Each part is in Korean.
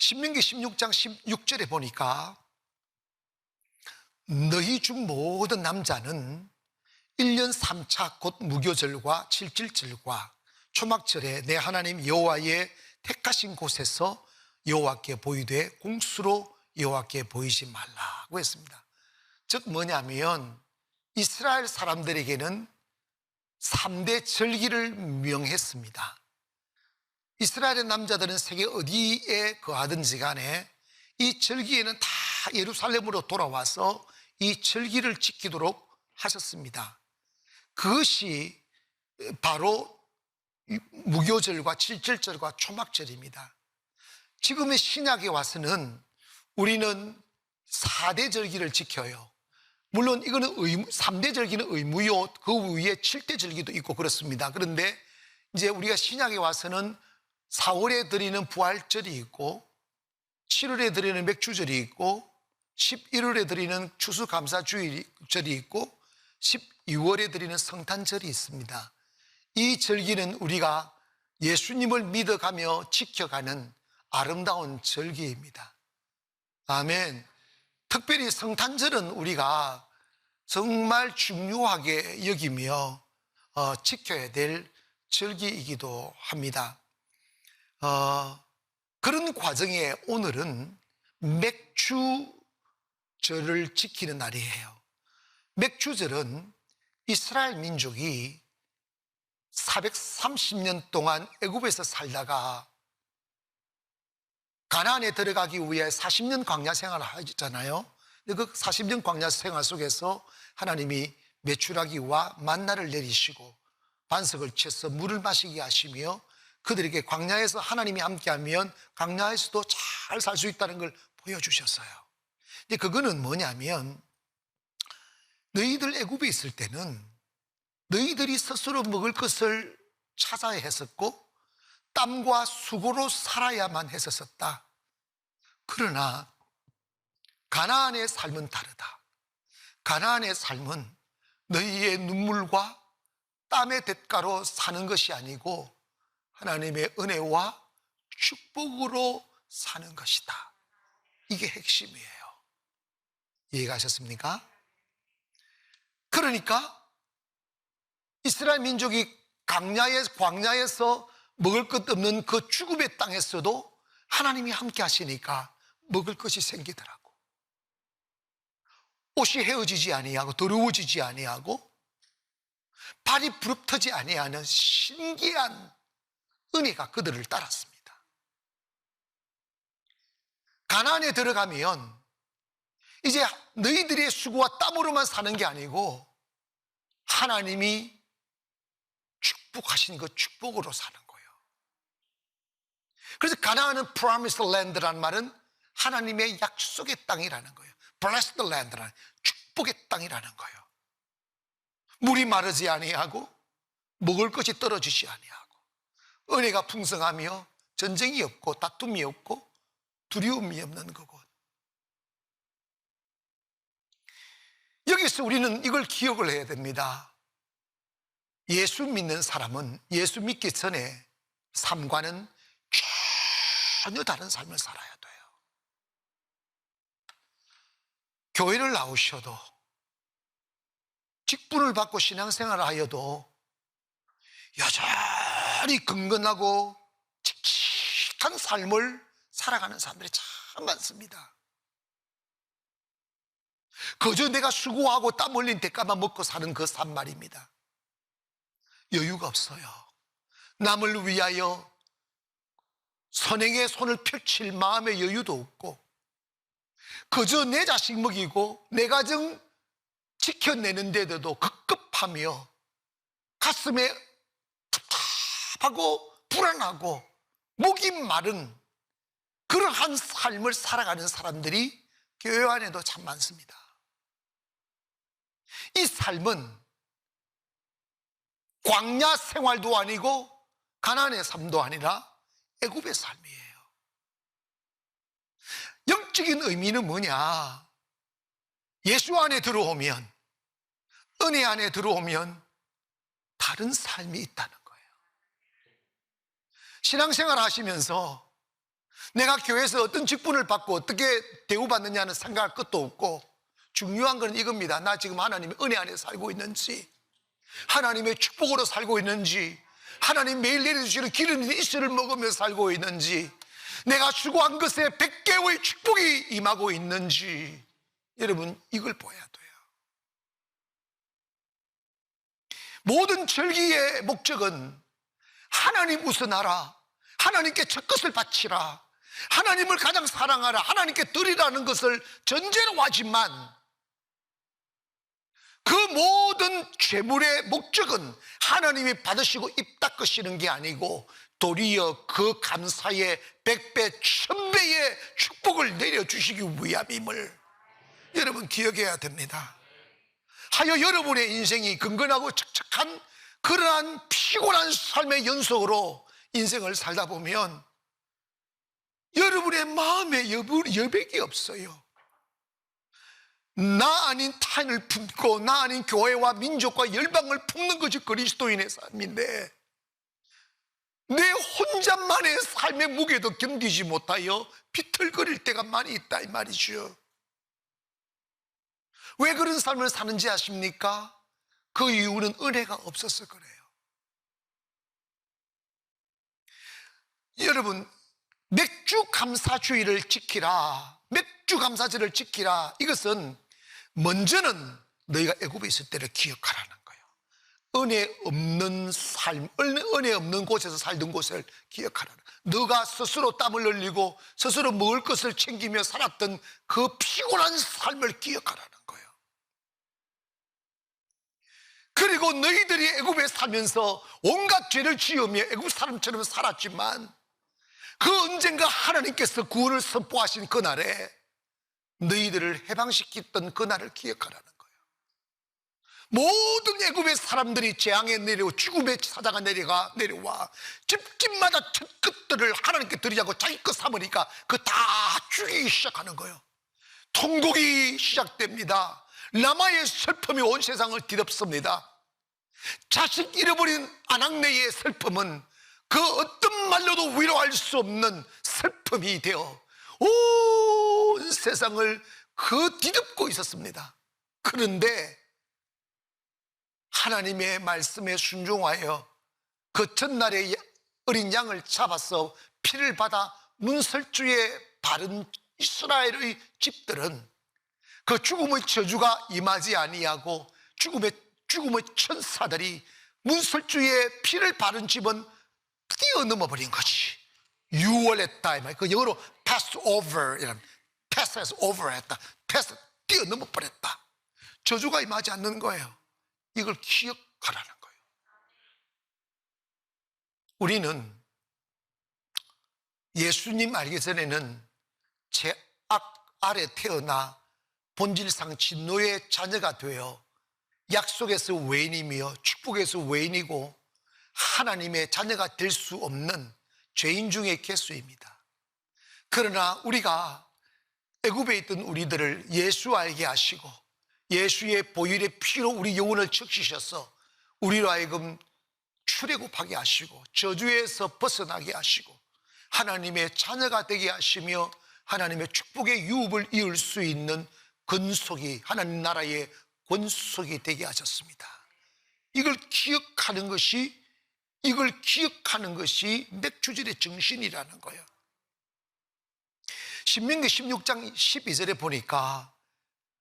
신명기 16장 16절에 보니까 너희 중 모든 남자는 1년 3차 곧 무교절과 칠칠절과 초막절에 내 하나님 여호와의 택하신 곳에서 여호와께 보이되 공수로 여호와께 보이지 말라고 했습니다. 즉 뭐냐면 이스라엘 사람들에게는 3대 절기를 명했습니다. 이스라엘의 남자들은 세계 어디에 거하든지 간에 이 절기에는 다 예루살렘으로 돌아와서 이 절기를 지키도록 하셨습니다. 그것이 바로 무교절과 칠칠절과 초막절입니다. 지금의 신약에 와서는 우리는 4대 절기를 지켜요. 물론 이거는 3대 절기는 의무요, 그 위에 7대 절기도 있고 그렇습니다. 그런데 이제 우리가 신약에 와서는 4월에 드리는 부활절이 있고 7월에 드리는 맥주절이 있고 11월에 드리는 추수감사주일절이 있고 12월에 드리는 성탄절이 있습니다. 이 절기는 우리가 예수님을 믿어가며 지켜가는 아름다운 절기입니다. 아멘. 특별히 성탄절은 우리가 정말 중요하게 여기며 지켜야 될 절기이기도 합니다. 그런 과정에 오늘은 맥주절을 지키는 날이에요. 맥주절은 이스라엘 민족이 430년 동안 애굽에서 살다가 가나안에 들어가기 위해 40년 광야 생활을 하셨잖아요. 그 40년 광야 생활 속에서 하나님이 메추라기와 만나를 내리시고 반석을 쳐서 물을 마시게 하시며 그들에게 광야에서 하나님이 함께하면 광야에서도 잘 살 수 있다는 걸 보여주셨어요. 근데 그거는 뭐냐면 너희들 애굽에 있을 때는 너희들이 스스로 먹을 것을 찾아야 했었고 땀과 수고로 살아야만 했었다. 그러나 가나안의 삶은 다르다. 가나안의 삶은 너희의 눈물과 땀의 대가로 사는 것이 아니고 하나님의 은혜와 축복으로 사는 것이다. 이게 핵심이에요. 이해가셨습니까? 그러니까 이스라엘 민족이 광야에서 먹을 것 없는 그 죽음의 땅에서도 하나님이 함께 하시니까 먹을 것이 생기더라고. 옷이 헤어지지 아니하고 더러워지지 아니하고 발이 부릅터지 아니하는 신기한 은혜가 그들을 따랐습니다. 가나안에 들어가면 이제 너희들의 수고와 땀으로만 사는 게 아니고 하나님이 축복하신 그 축복으로 사는 거예요. 그래서 가나안은 Promised Land라는 말은 하나님의 약속의 땅이라는 거예요. Blessed Land라는 축복의 땅이라는 거예요. 물이 마르지 아니하고 먹을 것이 떨어지지 아니하고 은혜가 풍성하며 전쟁이 없고 다툼이 없고 두려움이 없는 그곳. 여기서 우리는 이걸 기억을 해야 됩니다. 예수 믿는 사람은 예수 믿기 전에 삶과는 전혀 다른 삶을 살아야 돼요. 교회를 나오셔도 직분을 받고 신앙생활을 하여도 여전히 근근하고 칙칙한 삶을 살아가는 사람들이 참 많습니다. 그저 내가 수고하고 땀 흘린 대가만 먹고 사는 그 삶 말입니다. 여유가 없어요. 남을 위하여 선행의 손을 펼칠 마음의 여유도 없고 그저 내 자식 먹이고 내 가정 지켜내는데도 급급하며 가슴에 답답하고 불안하고 목이 마른 그러한 삶을 살아가는 사람들이 교회 안에도 참 많습니다. 이 삶은 광야 생활도 아니고 가나안의 삶도 아니라 애굽의 삶이에요. 영적인 의미는 뭐냐? 예수 안에 들어오면, 은혜 안에 들어오면 다른 삶이 있다는 거예요. 신앙생활 하시면서 내가 교회에서 어떤 직분을 받고 어떻게 대우받느냐는 생각할 것도 없고, 중요한 건 이겁니다. 나 지금 하나님의 은혜 안에 살고 있는지, 하나님의 축복으로 살고 있는지, 하나님 매일 내려주시는 기름 있는 이슬을 먹으며 살고 있는지, 내가 추구한 것에 100개의 축복이 임하고 있는지, 여러분 이걸 봐야 돼요. 모든 절기의 목적은 하나님 우선하라, 하나님께 첫 것을 바치라, 하나님을 가장 사랑하라, 하나님께 드리라는 것을 전제로 하지만, 그 모든 재물의 목적은 하나님이 받으시고 입 닦으시는 게 아니고 도리어 그 감사의 100배, 1000배의 축복을 내려주시기 위함임을 여러분 기억해야 됩니다. 하여 여러분의 인생이 근근하고 척척한 그러한 피곤한 삶의 연속으로 인생을 살다 보면 여러분의 마음에 여백이 없어요. 나 아닌 타인을 품고 나 아닌 교회와 민족과 열방을 품는 것이 그리스도인의 삶인데, 내 혼자만의 삶의 무게도 견디지 못하여 비틀거릴 때가 많이 있다 이 말이죠. 왜 그런 삶을 사는지 아십니까? 그 이유는 은혜가 없어서 그래요. 여러분, 맥주 감사주의를 지키라, 맥주 감사절을 지키라, 이것은 먼저는 너희가 애굽에 있을 때를 기억하라는 거예요. 은혜 없는 삶, 은혜 없는 곳에서 살던 곳을 기억하라는 거예요. 너가 스스로 땀을 흘리고 스스로 먹을 것을 챙기며 살았던 그 피곤한 삶을 기억하라는 거예요. 그리고 너희들이 애굽에 살면서 온갖 죄를 지으며 애굽 사람처럼 살았지만, 그 언젠가 하나님께서 구원을 선포하신 그날에 너희들을 해방시켰던 그날을 기억하라는 거예요. 모든 애굽의 사람들이 재앙에 내려와 죽음의 사자가 내려와 집집마다 첫 것들을 하나님께 드리자고 자기 것 삼으니까 그 다 죽이기 시작하는 거예요. 통곡이 시작됩니다. 라마의 슬픔이 온 세상을 뒤덮습니다. 자식 잃어버린 아낙네의 슬픔은 그 어떤 말로도 위로할 수 없는 슬픔이 되어 온 세상을 그 뒤덮고 있었습니다. 그런데 하나님의 말씀에 순종하여 그 전날에 어린 양을 잡아서 피를 받아 문설주에 바른 이스라엘의 집들은 그 죽음의 저주가 임하지 아니하고 죽음의 천사들이 문설주에 피를 바른 집은 뛰어넘어 버린 거지. 유월했다. 그 영어로 pass over, pass over 했다. pass, 뛰어넘어 버렸다. 저주가 임하지 않는 거예요. 이걸 기억하라는 거예요. 우리는 예수님 알기 전에는 죄악 아래 태어나 본질상 진노의 자녀가 되어 약속에서 외인이며 축복에서 외인이고 하나님의 자녀가 될 수 없는 죄인 중의 개수입니다. 그러나 우리가 애굽에 있던 우리들을 예수 알게 하시고 예수의 보혈의 피로 우리 영혼을 적시셔서 우리로 하여금 출애굽하게 하시고 저주에서 벗어나게 하시고 하나님의 자녀가 되게 하시며 하나님의 축복의 유업을 이을 수 있는 근속이, 하나님 나라의 권속이 되게 하셨습니다. 이걸 기억하는 것이 맥주절의 정신이라는 거예요. 신명기 16장 12절에 보니까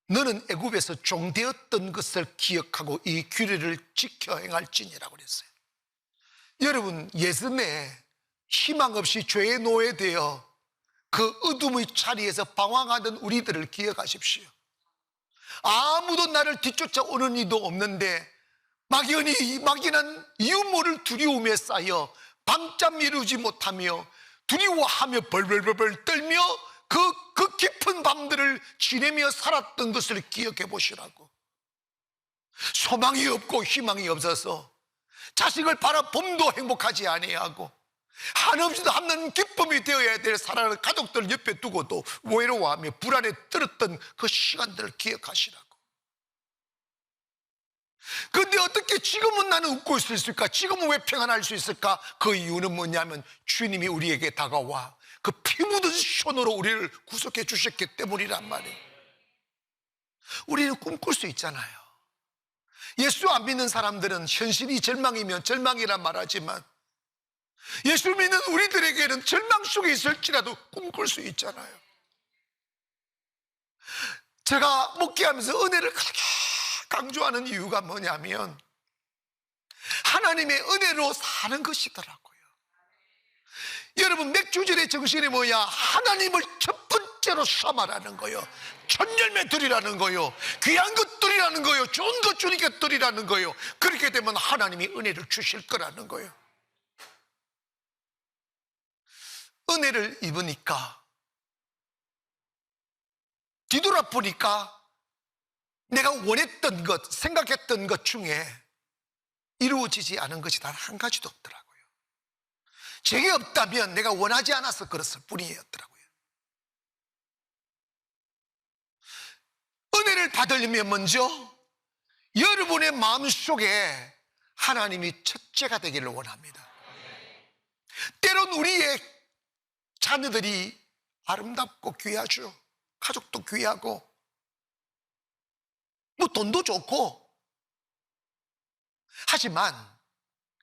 너는 애굽에서 종되었던 것을 기억하고 이 규례를 지켜 행할지니라고 그랬어요. 여러분, 예전에 희망 없이 죄의 노예되어 그 어둠의 자리에서 방황하던 우리들을 기억하십시오. 아무도 나를 뒤쫓아오는 이도 없는데 막연한 이유 모를 두려움에 쌓여 밤잠 이루지 못하며 두려워하며 벌벌벌 떨며 그 깊은 밤들을 지내며 살았던 것을 기억해 보시라고. 소망이 없고 희망이 없어서 자식을 바라봄도 행복하지 아니하고 한없이도 없는 기쁨이 되어야 될 사랑하는 가족들 옆에 두고도 외로워하며 불안에 떨었던 그 시간들을 기억하시라고. 그런데 어떻게 지금은 나는 웃고 있을 수 있을까? 지금은 왜 평안할 수 있을까? 그 이유는 뭐냐면 주님이 우리에게 다가와 그 피 묻은 손으로 우리를 구속해 주셨기 때문이란 말이에요. 우리는 꿈꿀 수 있잖아요. 예수 안 믿는 사람들은 현실이 절망이면 절망이란 말하지만 예수 믿는 우리들에게는 절망 속에 있을지라도 꿈꿀 수 있잖아요. 제가 목회하면서 은혜를 그렇게 강조하는 이유가 뭐냐면 하나님의 은혜로 사는 것이더라고요. 여러분, 맥주절의 정신이 뭐야? 하나님을 첫 번째로 삼아라는 거예요. 천열매 드리라는 거예요. 귀한 것 드리라는 거예요. 좋은 것 주니까 드리라는 거예요. 그렇게 되면 하나님이 은혜를 주실 거라는 거예요. 은혜를 입으니까 뒤돌아보니까 내가 원했던 것, 생각했던 것 중에 이루어지지 않은 것이 단 한 가지도 없더라고요. 제게 없다면 내가 원하지 않아서 그랬을 뿐이었더라고요. 은혜를 받으려면 먼저 여러분의 마음속에 하나님이 첫째가 되기를 원합니다. 때론 우리의 자녀들이 아름답고 귀하죠. 가족도 귀하고 뭐 돈도 좋고, 하지만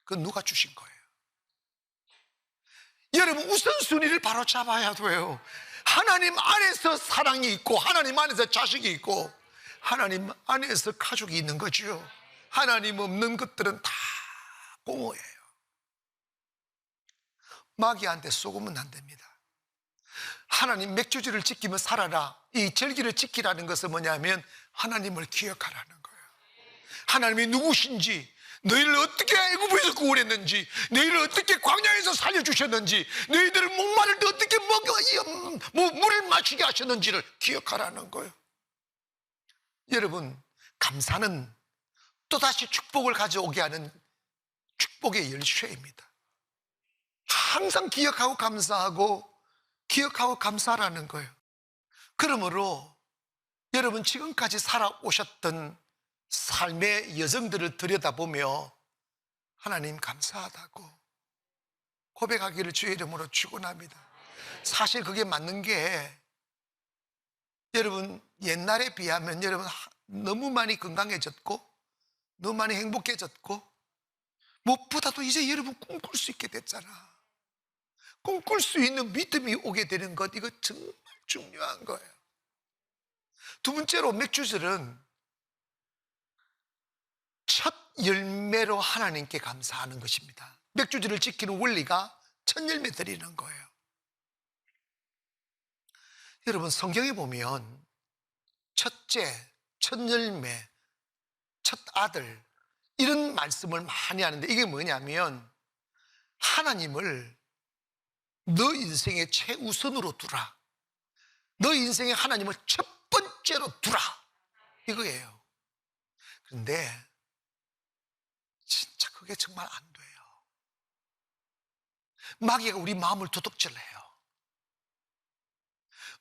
그건 누가 주신 거예요? 여러분, 우선순위를 바로 잡아야 돼요. 하나님 안에서 사랑이 있고 하나님 안에서 자식이 있고 하나님 안에서 가족이 있는 거죠. 하나님 없는 것들은 다 공허해요. 마귀한테 속으면 안 됩니다. 하나님 맥주절을 지키며 살아라. 이 절기를 지키라는 것은 뭐냐면 하나님을 기억하라는 거예요. 하나님이 누구신지, 너희를 어떻게 애굽에서 구원했는지, 너희를 어떻게 광야에서 살려주셨는지, 너희들을 목마를 때 어떻게 물을 마시게 하셨는지를 기억하라는 거예요. 여러분, 감사는 또다시 축복을 가져오게 하는 축복의 열쇠입니다. 항상 기억하고 감사하고 기억하고 감사하라는 거예요. 그러므로 여러분, 지금까지 살아오셨던 삶의 여정들을 들여다보며 하나님 감사하다고 고백하기를 주의 이름으로 축원합니다. 사실 그게 맞는 게, 여러분, 옛날에 비하면 여러분 너무 많이 건강해졌고 너무 많이 행복해졌고, 무엇보다도 이제 여러분 꿈꿀 수 있게 됐잖아. 꿈꿀 수 있는 믿음이 오게 되는 것, 이거 정말 중요한 거예요. 두 번째로, 맥주절은 첫 열매로 하나님께 감사하는 것입니다. 맥주절을 지키는 원리가 첫 열매 드리는 거예요. 여러분, 성경에 보면 첫째, 첫 열매, 첫 아들, 이런 말씀을 많이 하는데, 이게 뭐냐면 하나님을 너 인생의 최우선으로 두라. 너 인생에 하나님을 첫 번째로 두라, 이거예요. 그런데 진짜 그게 정말 안 돼요. 마귀가 우리 마음을 도둑질해요.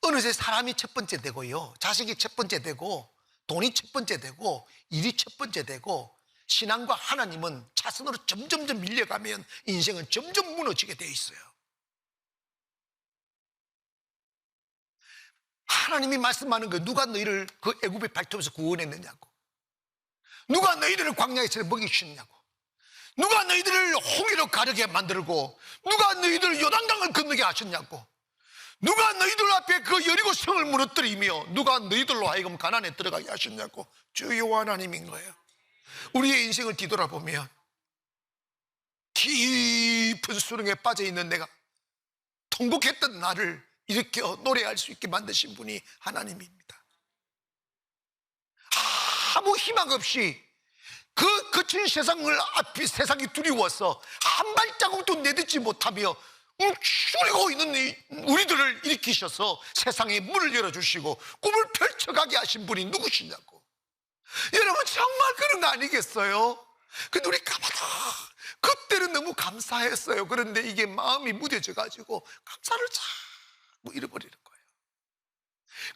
어느새 사람이 첫 번째 되고요, 자식이 첫 번째 되고, 돈이 첫 번째 되고, 일이 첫 번째 되고, 신앙과 하나님은 차선으로 점점 밀려가면 인생은 점점 무너지게 돼 있어요. 하나님이 말씀하는 거예요. 누가 너희를 그 애굽의 발톱에서 구원했느냐고, 누가 너희들을 광야에서 먹이셨냐고, 누가 너희들을 홍해로 가르게 만들고, 누가 너희들을 요단강을 건너게 하셨냐고, 누가 너희들 앞에 그 여리고 성을 무너뜨리며 누가 너희들로 하여금 가나안에 들어가게 하셨냐고. 주 여호와 하나님인 거예요. 우리의 인생을 뒤돌아보면 깊은 수렁에 빠져있는 내가, 통곡했던 나를 일으켜 노래할 수 있게 만드신 분이 하나님입니다. 아무 희망 없이 그 거친 세상을 앞에, 세상이 두려워서 한 발자국도 내딛지 못하며 움츠리고 있는 우리들을 일으키셔서 세상에 문을 열어주시고 꿈을 펼쳐가게 하신 분이 누구시냐고. 여러분, 정말 그런 거 아니겠어요? 근데 우리 까마득 그때는 너무 감사했어요. 그런데 이게 마음이 무뎌져 가지고 감사를 자꾸 잃어버리는 거예요.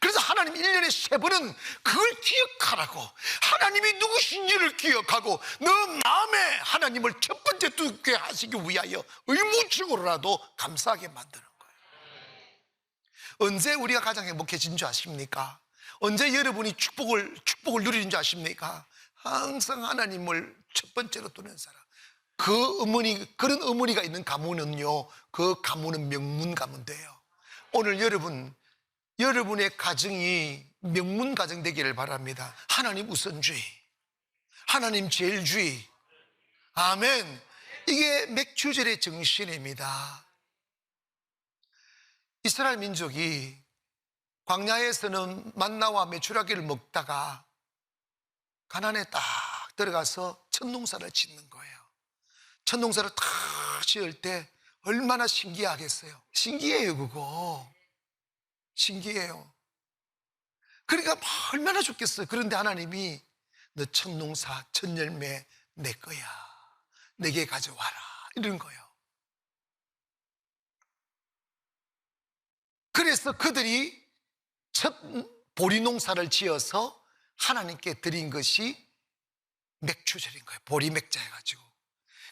그래서 하나님 1년에 3번은 그걸 기억하라고, 하나님이 누구신지를 기억하고 너 마음에 하나님을 첫 번째 두게 하시기 위하여 의무적으로라도 감사하게 만드는 거예요. 언제 우리가 가장 행복해진 줄 아십니까? 언제 여러분이 축복을 누리는 줄 아십니까? 항상 하나님을 첫 번째로 두는 사람. 그런 어머니가 있는 가문은요, 그 가문은 명문 가문 돼요. 오늘 여러분의 가정이 명문 가정 되기를 바랍니다. 하나님 우선주의, 하나님 제일주의. 아멘. 이게 맥추절의 정신입니다. 이스라엘 민족이 광야에서는 만나와 메추라기를 먹다가 가나안에 딱 들어가서 첫 농사를 짓는 거예요. 첫 농사를 탁 지을 때 얼마나 신기하겠어요. 신기해요. 그거 신기해요. 그러니까 얼마나 좋겠어요. 그런데 하나님이 너 첫 농사 첫 열매 내 거야, 내게 가져와라, 이런 거예요. 그래서 그들이 첫 보리 농사를 지어서 하나님께 드린 것이 맥추절인 거예요. 보리 맥자 해가지고.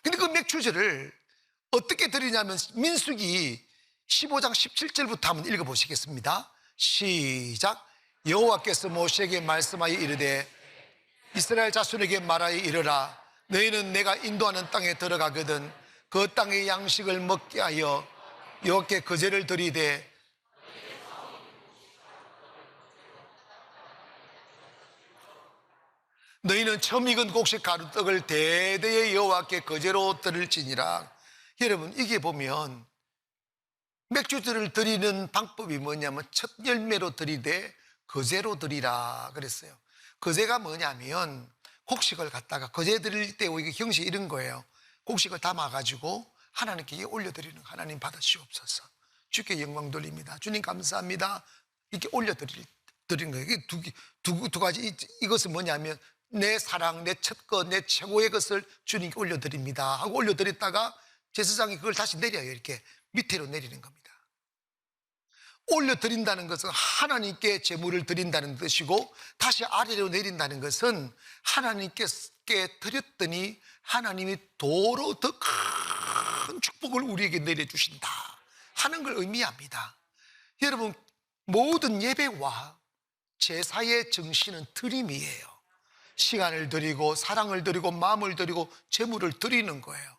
근데 그 맥추절을 어떻게 드리냐면 민수기 15장 17절부터 한번 읽어보시겠습니다. 시작. 여호와께서 모세에게 말씀하여 이르되 이스라엘 자손에게 말하여 이르라. 너희는 내가 인도하는 땅에 들어가거든 그 땅의 양식을 먹게 하여 여호와께 거제를 드리되 너희는 처음 익은 곡식 가루떡을 대대의 여호와께 거제로 드릴지니라. 여러분, 이게 보면 맥주들을 드리는 방법이 뭐냐면 첫 열매로 드리되 거제로 드리라 그랬어요. 거제가 뭐냐면 곡식을 갖다가 거제 드릴 때 이게 형식이 이런 거예요. 곡식을 담아가지고 하나님께 올려드리는, 하나님 받으시옵소서, 주께 영광 돌립니다, 주님 감사합니다, 이렇게 올려드리는 거예요. 이게 두 가지. 이것은 뭐냐면 내 사랑, 내 첫 것, 내 최고의 것을 주님께 올려드립니다 하고 올려드렸다가 제사장이 그걸 다시 내려요. 이렇게 밑으로 내리는 겁니다. 올려드린다는 것은 하나님께 제물을 드린다는 뜻이고, 다시 아래로 내린다는 것은 하나님께 드렸더니 하나님이 도로 더 큰 축복을 우리에게 내려주신다 하는 걸 의미합니다. 여러분, 모든 예배와 제사의 정신은 드림이에요. 시간을 드리고 사랑을 드리고 마음을 드리고 재물을 드리는 거예요.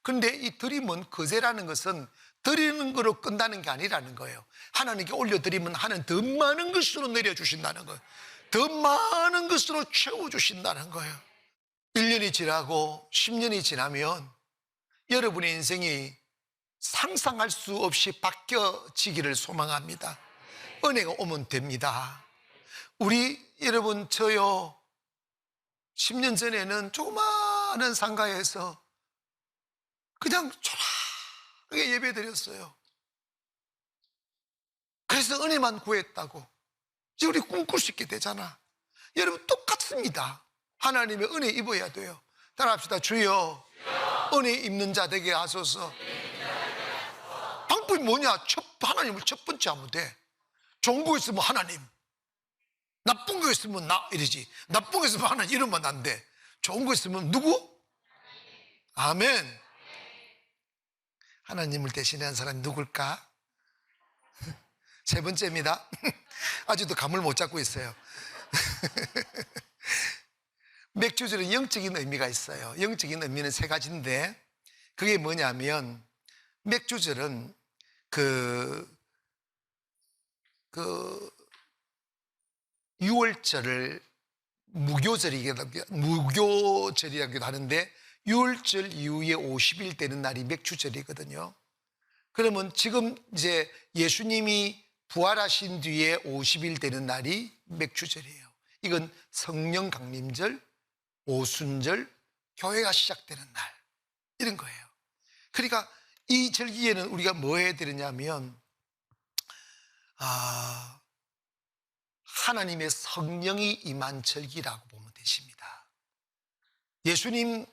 그런데 이 드림은, 거제라는 것은 드리는 거로 끝나는 게 아니라는 거예요. 하나님께 올려드리면 하나님 더 많은 것으로 내려주신다는 거예요. 더 많은 것으로 채워주신다는 거예요. 1년이 지나고 10년이 지나면 여러분의 인생이 상상할 수 없이 바뀌어지기를 소망합니다. 은혜가 오면 됩니다. 여러분, 저요 10년 전에는 조그마한 상가에서 그냥 조용하게 예배 드렸어요. 그래서 은혜만 구했다고. 이제 우리 꿈꿀 수 있게 되잖아. 여러분, 똑같습니다. 하나님의 은혜 입어야 돼요. 따라합시다. 주여, 은혜 입는 자 되게 하소서. 방법이 뭐냐? 하나님을 첫 번째 하면 돼. 좋은 거 있으면 하나님, 나쁜 거 있으면 나 이러지. 나쁜 거 있으면 하나님 이러면 안 돼. 좋은 거 있으면 누구? 아멘. 하나님을 대신하는 사람이 누굴까? 세 번째입니다. 아직도 감을 못 잡고 있어요. 맥주절은 영적인 의미가 있어요. 영적인 의미는 세 가지인데, 그게 뭐냐면 맥주절은 그 6월절을 무교절이라기도 하는데, 6월절 이후에 50일 되는 날이 맥주절이거든요. 그러면 지금 이제 예수님이 부활하신 뒤에 50일 되는 날이 맥주절이에요. 이건 성령 강림절, 오순절, 교회가 시작되는 날, 이런 거예요. 그러니까 이 절기에는 우리가 뭐 해야 되느냐면 하나님의 성령이 임한 절기라고 보면 되십니다. 예수님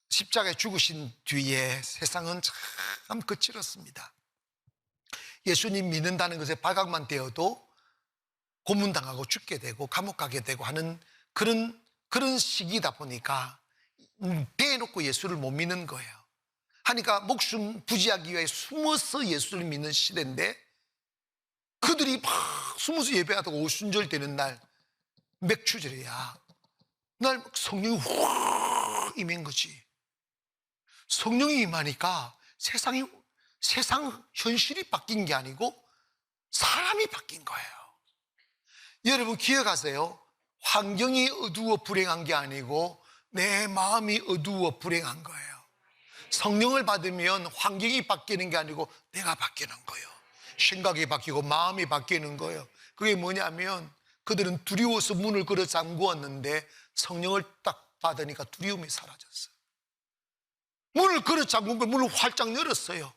십자가에 죽으신 뒤에 세상은 참 거칠었습니다. 예수님 믿는다는 것에 발각만 되어도 고문당하고 죽게 되고 감옥 가게 되고 하는 그런 시기다 보니까 대놓고 예수를 못 믿는 거예요. 하니까 목숨 부지하기 위해 숨어서 예수를 믿는 시대인데, 그들이 막 숨어서 예배하다가 오순절 되는 날, 맥추절이야. 날 성령이 확 임한 거지. 성령이 임하니까 세상 현실이 바뀐 게 아니고 사람이 바뀐 거예요. 여러분 기억하세요. 환경이 어두워 불행한 게 아니고 내 마음이 어두워 불행한 거예요. 성령을 받으면 환경이 바뀌는 게 아니고 내가 바뀌는 거예요. 생각이 바뀌고 마음이 바뀌는 거예요. 그게 뭐냐면 그들은 두려워서 문을 걸어 잠그었는데 성령을 딱 받으니까 두려움이 사라졌어요. 문을 걸어 잠근 걸 문을 활짝 열었어요.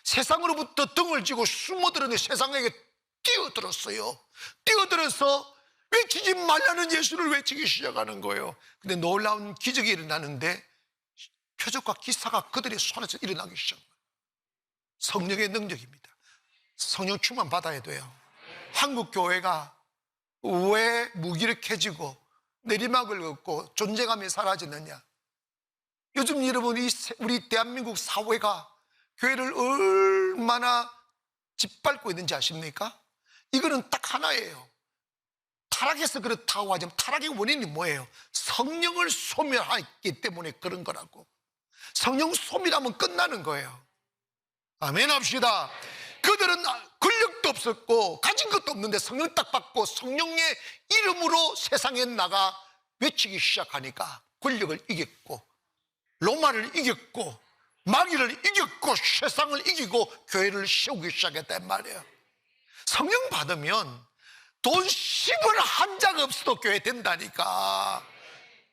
세상으로부터 등을 쥐고 숨어들었는데 세상에게 뛰어들었어요. 뛰어들어서 외치지 말라는 예수를 외치기 시작하는 거예요. 근데 놀라운 기적이 일어나는데 표적과 기사가 그들의 손에서 일어나기 시작합니다. 성령의 능력입니다. 성령 충만 받아야 돼요. 한국 교회가 왜 무기력해지고 내리막을 걷고 존재감이 사라지느냐? 요즘 여러분 우리 대한민국 사회가 교회를 얼마나 짓밟고 있는지 아십니까? 이거는 딱 하나예요. 타락해서 그렇다고 하지만 타락의 원인이 뭐예요? 성령을 소멸했기 때문에 그런 거라고. 성령 소멸하면 끝나는 거예요. 아멘 합시다. 그들은 권력도 없었고 가진 것도 없는데 성령 딱 받고 성령의 이름으로 세상에 나가 외치기 시작하니까 권력을 이겼고 로마를 이겼고 마귀를 이겼고 세상을 이기고 교회를 세우기 시작했단 말이에요. 성령 받으면 돈 10원 한 장 없어도 교회 된다니까.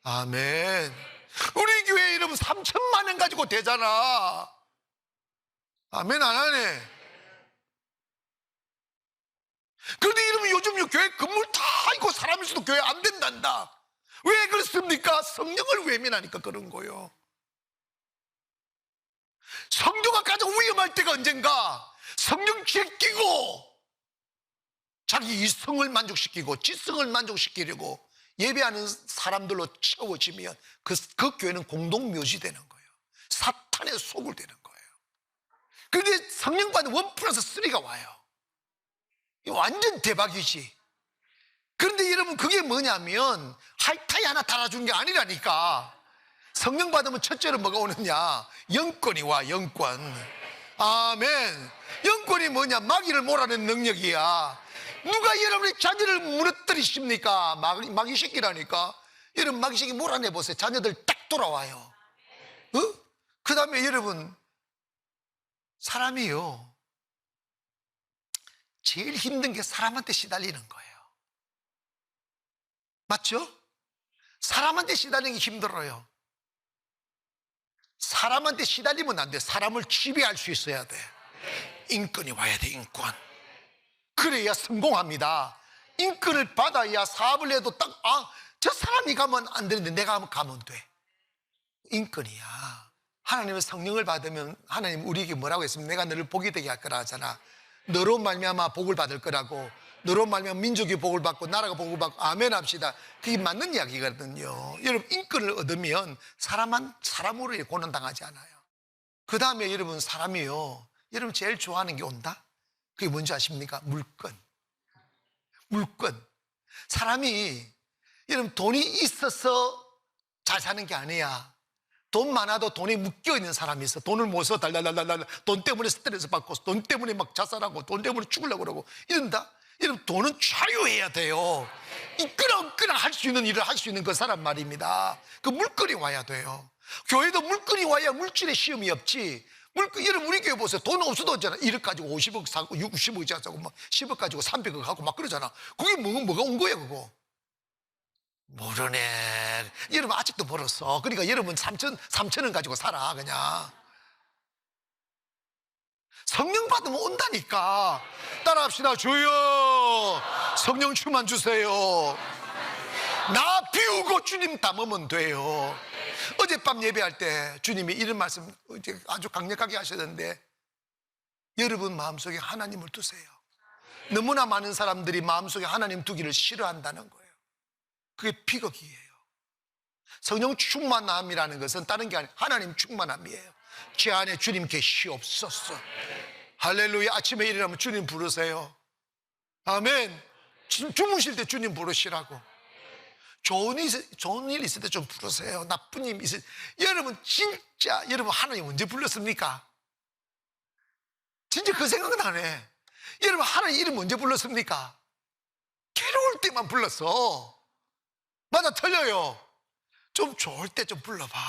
아멘. 우리 교회 이름 3천만 원 가지고 되잖아. 아멘 안 하네. 그런데 이러면 요즘 교회 건물 다 있고 사람 있어도 교회 안 된단다. 왜 그렇습니까? 성령을 외면하니까 그런 거예요. 성도가 가장 위험할 때가 언젠가 성령 제끼고 자기 이성을 만족시키고 지성을 만족시키려고 예배하는 사람들로 채워지면 그 교회는 공동묘지 되는 거예요. 사탄의 속을 되는 거예요. 그런데 성령 받는 1+3가 와요. 완전 대박이지. 그런데 여러분 그게 뭐냐면 하이타이 하나 달아준 게 아니라니까. 성령 받으면 첫째로 뭐가 오느냐? 영권이 와. 영권. 아멘. 영권이 뭐냐? 마귀를 몰아내는 능력이야. 누가 여러분의 자녀를 무너뜨리십니까? 마귀 새끼라니까. 여러분 마귀 새끼 몰아내보세요. 자녀들 딱 돌아와요. 그 다음에 여러분 사람이요 제일 힘든 게 사람한테 시달리는 거예요. 맞죠? 사람한테 시달리는 게 힘들어요. 사람한테 시달리면 안 돼. 사람을 지배할 수 있어야 돼. 인권이 와야 돼. 인권. 그래야 성공합니다. 인권을 받아야 사업을 해도 딱 저 사람이 가면 안 되는데 내가 가면 돼. 인권이야. 하나님의 성령을 받으면 하나님 우리에게 뭐라고 했습니까? 내가 너를 복이 되게 할 거라 하잖아. 너로 말미암아 복을 받을 거라고. 너로 말미암아 민족이 복을 받고 나라가 복을 받고. 아멘 합시다. 그게 맞는 이야기거든요. 여러분 인권을 얻으면 사람으로 고난당하지 않아요. 그 다음에 여러분 사람이요 여러분 제일 좋아하는 게 온다? 그게 뭔지 아십니까? 물건. 물건. 사람이 여러분 돈이 있어서 잘 사는 게 아니야. 돈 많아도 돈에 묶여있는 사람이 있어. 돈을 모아서 달달달달 돈 때문에 스트레스 받고 돈 때문에 막 자살하고 돈 때문에 죽으려고 그러고 이런다? 여러분 돈은 자유해야 돼요. 있거나 할 수 있는 일을 할 수 있는 그 사람 말입니다. 그 물건이 와야 돼요. 교회도 물건이 와야 물질의 시험이 없지. 여러분 우리 교회 보세요. 돈 없어도 있잖아. 1억 가지고 50억 사고 60억 사고 막 10억 가지고 300억 하고 막 그러잖아. 그게 뭐가 온 거야 그거? 모르네. 여러분 아직도 멀었어. 그러니까 여러분 3천원 가지고 살아 그냥. 성령 받으면 온다니까. 따라합시다. 주여 성령 충만 주세요. 나 비우고 주님 담으면 돼요. 어젯밤 예배할 때 주님이 이런 말씀 아주 강력하게 하셨는데 여러분 마음속에 하나님을 두세요. 너무나 많은 사람들이 마음속에 하나님 두기를 싫어한다는 거예요. 그게 비극이에요. 성령 충만함이라는 것은 다른 게 아니라 하나님 충만함이에요. 제 안에 주님 계시옵소서. 할렐루야. 아침에 일어나면 주님 부르세요. 아멘. 주무실 때 주님 부르시라고. 좋은 일 있을 때 좀 부르세요. 나쁜 일 있을 때. 여러분 진짜 여러분 하나님 언제 불렀습니까? 진짜 그 생각은 안 해. 여러분 하나님 이름 언제 불렀습니까? 괴로울 때만 불렀어. 맞아, 틀려요. 좀 좋을 때 좀 불러봐.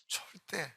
좋을 때.